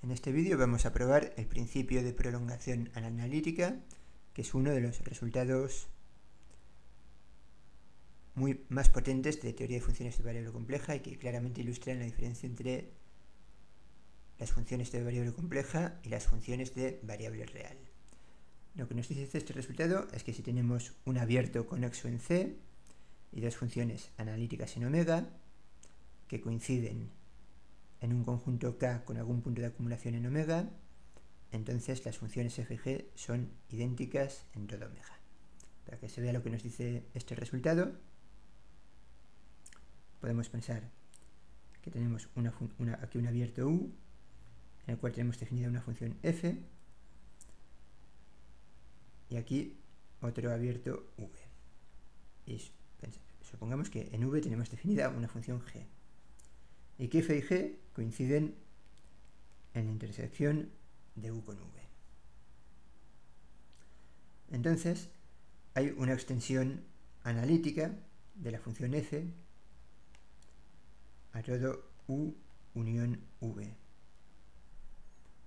En este vídeo vamos a probar el principio de prolongación analítica, que es uno de los resultados más potentes de teoría de funciones de variable compleja y que claramente ilustran la diferencia entre las funciones de variable compleja y las funciones de variable real. Lo que nos dice este resultado es que si tenemos un abierto conexo en C y dos funciones analíticas en omega que coinciden en un conjunto K con algún punto de acumulación en omega, entonces las funciones f y g son idénticas en todo omega. Para que se vea lo que nos dice este resultado, podemos pensar que tenemos aquí un abierto U, en el cual tenemos definida una función f, y aquí otro abierto V. Y supongamos que en V tenemos definida una función g, y que f y g coinciden en la intersección de U con V. Entonces, hay una extensión analítica de la función f a todo U unión V.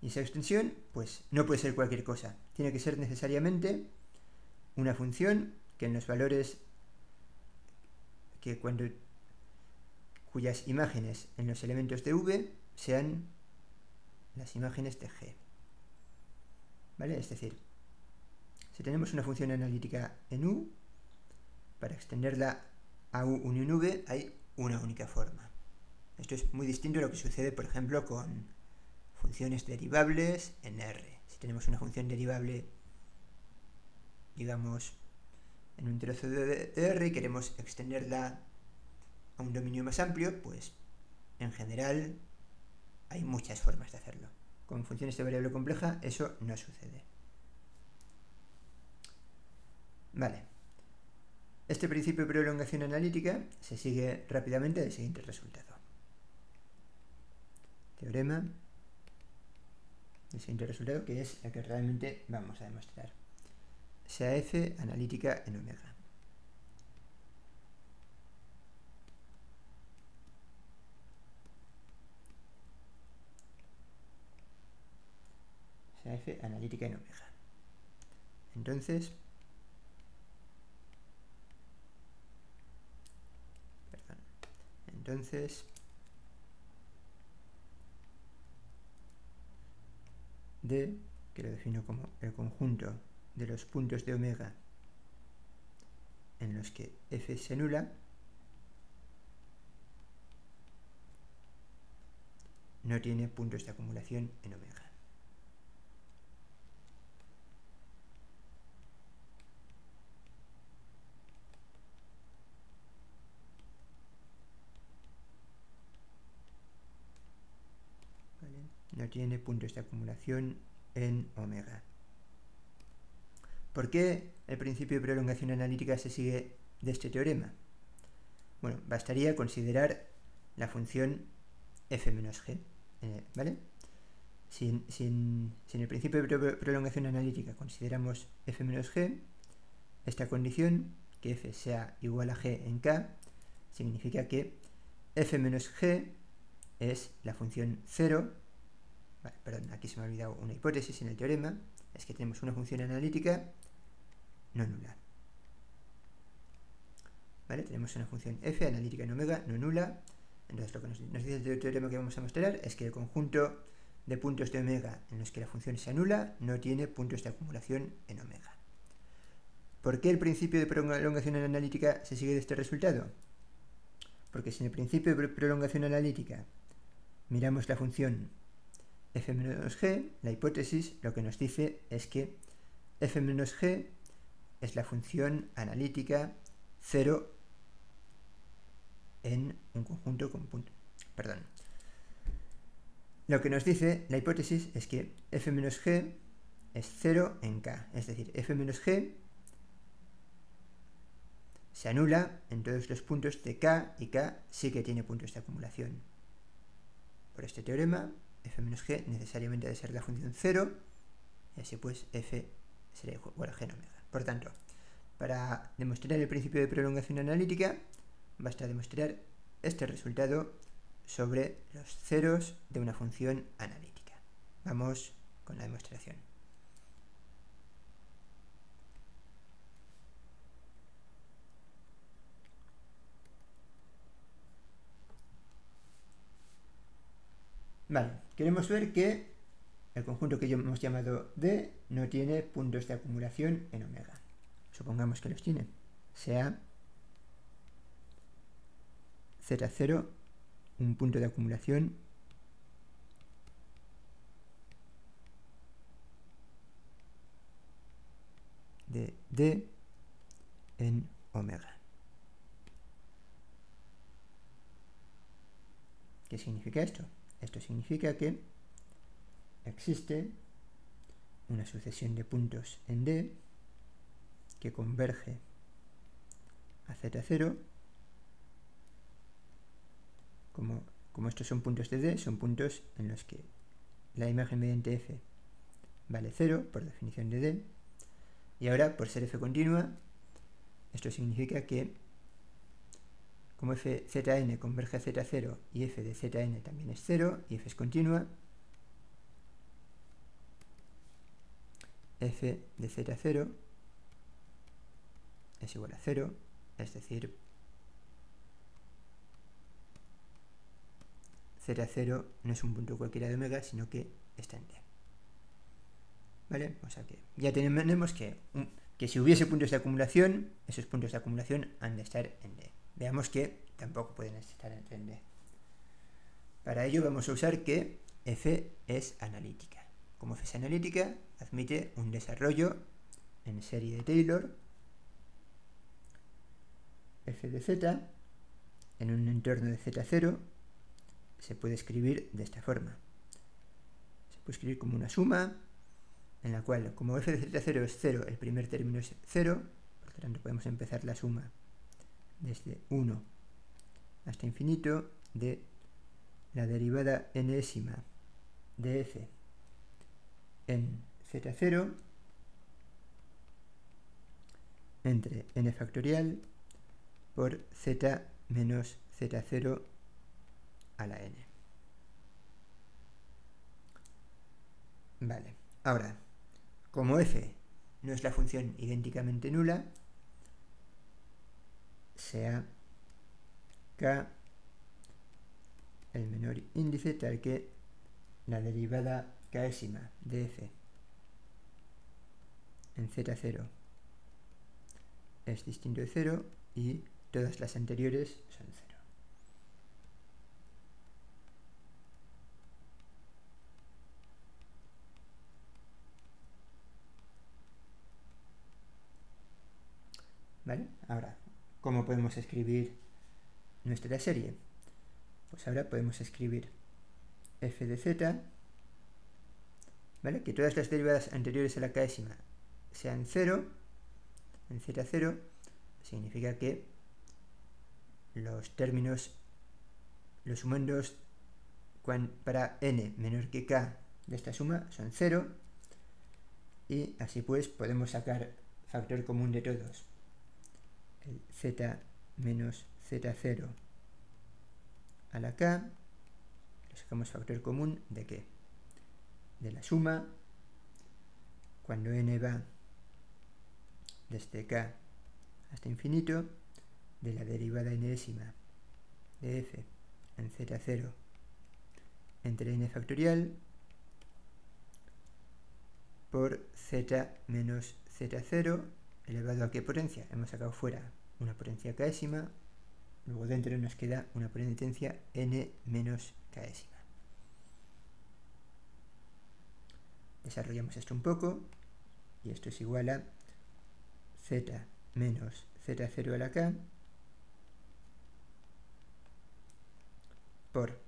Y esa extensión, pues, no puede ser cualquier cosa. Tiene que ser necesariamente una función que en los valores cuyas imágenes en los elementos de V sean las imágenes de G. ¿Vale? Es decir, si tenemos una función analítica en U, para extenderla a U unión V hay una única forma. Esto es muy distinto a lo que sucede, por ejemplo, con funciones derivables en R. Si tenemos una función derivable, digamos, en un trozo de R y queremos extenderla a un dominio más amplio, pues en general hay muchas formas de hacerlo. Con funciones de variable compleja eso no sucede. Vale. Este principio de prolongación analítica se sigue rápidamente del siguiente resultado. Teorema del siguiente resultado, que es el que realmente vamos a demostrar. Sea f analítica en omega. Sea f analítica en omega. Entonces, D, que lo defino como el conjunto de los puntos de omega en los que f se anula, no tiene puntos de acumulación en omega. ¿Vale? No tiene puntos de acumulación en omega. ¿Por qué el principio de prolongación analítica se sigue de este teorema? Bueno, bastaría considerar la función f menos g, ¿vale? Si en el principio de prolongación analítica consideramos f menos g, esta condición, que f sea igual a g en k, significa que f menos g es la función 0. Vale, perdón, aquí se me ha olvidado una hipótesis en el teorema, es que tenemos una función analítica no nula. ¿Vale? Tenemos una función f analítica en omega no nula. Entonces lo que nos dice el teorema que vamos a mostrar es que el conjunto de puntos de omega en los que la función se anula no tiene puntos de acumulación en omega. ¿Por qué el principio de prolongación analítica se sigue de este resultado? Porque si en el principio de prolongación analítica miramos la función f menos g, la hipótesis lo que nos dice es que f menos g es la función analítica 0 en un conjunto con puntos. Perdón. Lo que nos dice la hipótesis es que f menos g es 0 en k. Es decir, f menos g se anula en todos los puntos de k y k sí que tiene puntos de acumulación. Por este teorema, f menos g necesariamente debe ser la función 0, y así pues f será igual a g en omega. Por tanto, para demostrar el principio de prolongación analítica, basta demostrar este resultado sobre los ceros de una función analítica. Vamos con la demostración. Vale, queremos ver que el conjunto que hemos llamado D no tiene puntos de acumulación en omega. Supongamos que los tiene. Sea Z0 un punto de acumulación de D en omega. ¿Qué significa esto? Esto significa que existe una sucesión de puntos en D que converge a Z0. Como estos son puntos de D, son puntos en los que la imagen mediante F vale 0, por definición de D. Y ahora, por ser F continua, esto significa que como f zn converge a z0 y f de zn también es 0 y f es continua, f de z0 es igual a 0, es decir, z0 no es un punto cualquiera de omega, sino que está en D. ¿Vale? O sea que ya tenemos que si hubiese puntos de acumulación, esos puntos de acumulación han de estar en D. Veamos que tampoco pueden estar en D. Para ello vamos a usar que f es analítica. Como f es analítica, admite un desarrollo en serie de Taylor f de z en un entorno de z0 se puede escribir de esta forma. Se puede escribir como una suma en la cual, como f de z0 es 0, el primer término es 0, por lo tanto podemos empezar la suma desde 1 hasta infinito de la derivada enésima de f en z0 entre n factorial por z menos z0 a la n. Vale, ahora, como f no es la función idénticamente nula, sea k el menor índice tal que la derivada késima de f en z0 es distinto de 0 y todas las anteriores son 0. ¿Vale? Ahora, ¿cómo podemos escribir nuestra serie? Pues ahora podemos escribir f de z, ¿vale? Que todas las derivadas anteriores a la késima sean 0, en z0, significa que los términos, los sumandos para n menor que k de esta suma son 0, y así pues podemos sacar factor común de todos. El z menos z0 a la k, le sacamos factor común de ¿qué? De la suma, cuando n va desde k hasta infinito, de la derivada enésima de f en z0 entre n factorial por z menos z0 elevado a ¿qué potencia? Hemos sacado fuera una potencia késima, luego dentro nos queda una potencia n menos késima. Desarrollamos esto un poco y esto es igual a z menos z0 a la k por,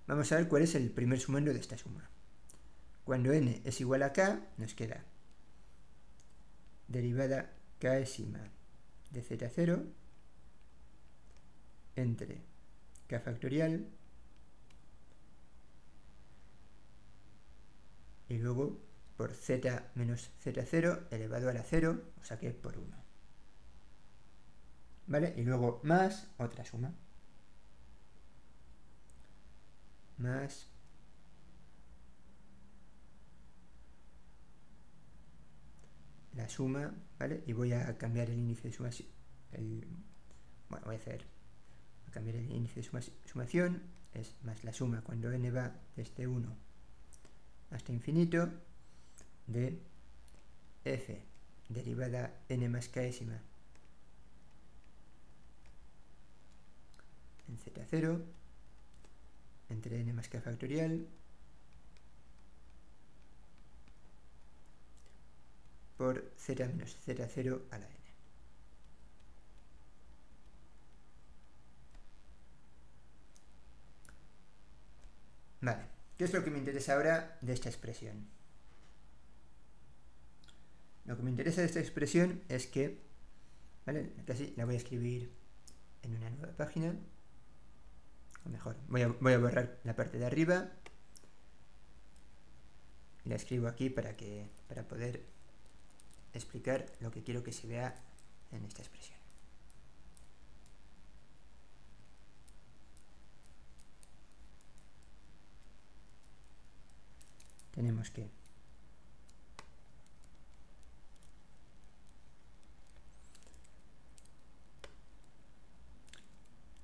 vamos a ver cuál es el primer sumando de esta suma. Cuando n es igual a k, nos queda derivada késima de z0 entre k factorial y luego por z menos z0 elevado a la 0, o sea que por 1. ¿Vale? Y luego más otra suma. Más la suma, ¿vale? Y voy a cambiar el índice de sumación. Bueno, voy a cambiar el índice de sumación, es más la suma cuando n va desde 1 hasta infinito de f derivada n más késima en z0 entre n más k factorial por z menos z0 a la n. Vale, ¿qué es lo que me interesa ahora de esta expresión? Lo que me interesa de esta expresión es que, ¿vale? Casi la voy a escribir en una nueva página, o mejor, voy a borrar la parte de arriba y la escribo aquí para poder explicar lo que quiero que se vea en esta expresión. Tenemos que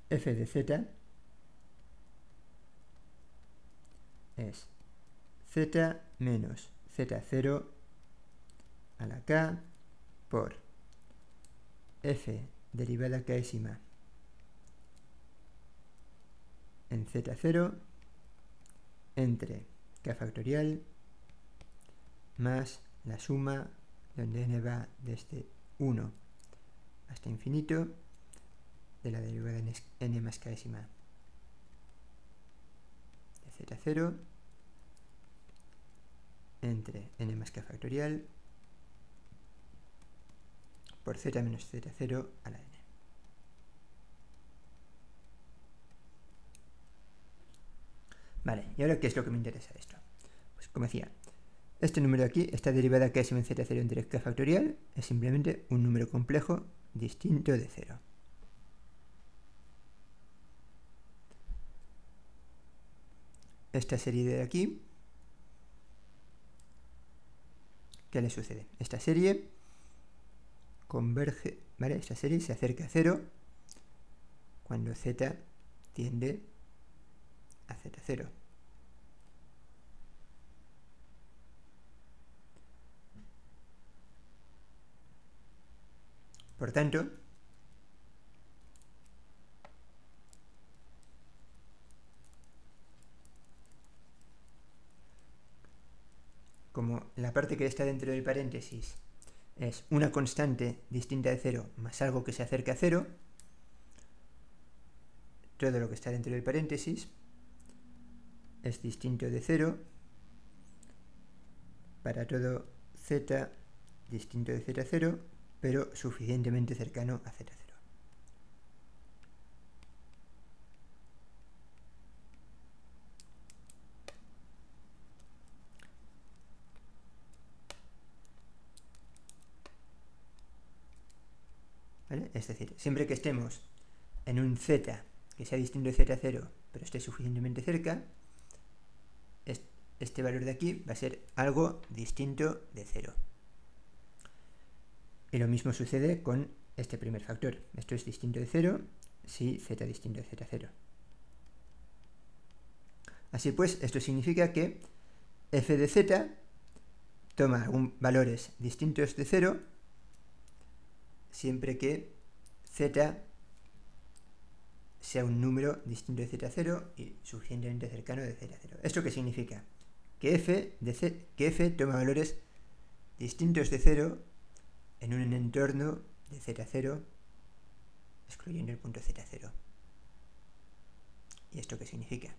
f de z es z menos z0 a la k por f derivada késima en z0 entre k factorial más la suma donde n va desde 1 hasta infinito de la derivada n más késima de z0 entre n más k factorial por z menos z0 a la n. Vale, ¿y ahora qué es lo que me interesa de esto? Pues como decía, este número de aquí, esta derivada késima en z0 entre k factorial, es simplemente un número complejo distinto de 0. Esta serie de aquí, ¿qué le sucede? Esta serie converge, ¿vale? Esta serie se acerca a 0 cuando z tiende a z0. Por tanto, como la parte que está dentro del paréntesis es una constante distinta de 0 más algo que se acerca a 0, todo lo que está dentro del paréntesis es distinto de 0 para todo z distinto de z0, pero suficientemente cercano a z0. ¿Vale? Es decir, siempre que estemos en un z que sea distinto de z0, pero esté suficientemente cerca, este valor de aquí va a ser algo distinto de 0. Y lo mismo sucede con este primer factor. Esto es distinto de 0 si z distinto de z0. Así pues, esto significa que f de z toma valores distintos de 0 siempre que z sea un número distinto de z0 y suficientemente cercano de z0. ¿Esto qué significa? Que f toma valores distintos de 0 en un entorno de z0 excluyendo el punto z0. ¿Y esto qué significa?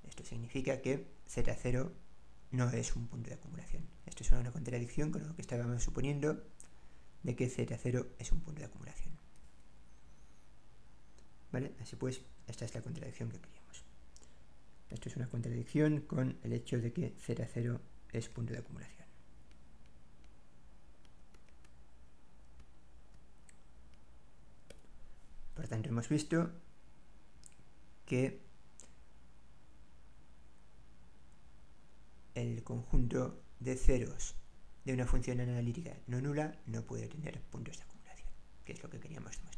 Esto significa que z0 no es un punto de acumulación. Esto es una contradicción con lo que estábamos suponiendo de que z0 es un punto de acumulación. ¿Vale? Así pues, esta es la contradicción que queríamos. Esto es una contradicción con el hecho de que z0 es punto de acumulación. Por tanto, hemos visto que el conjunto de ceros de una función analítica no nula no puede tener puntos de acumulación, que es lo que queríamos demostrar.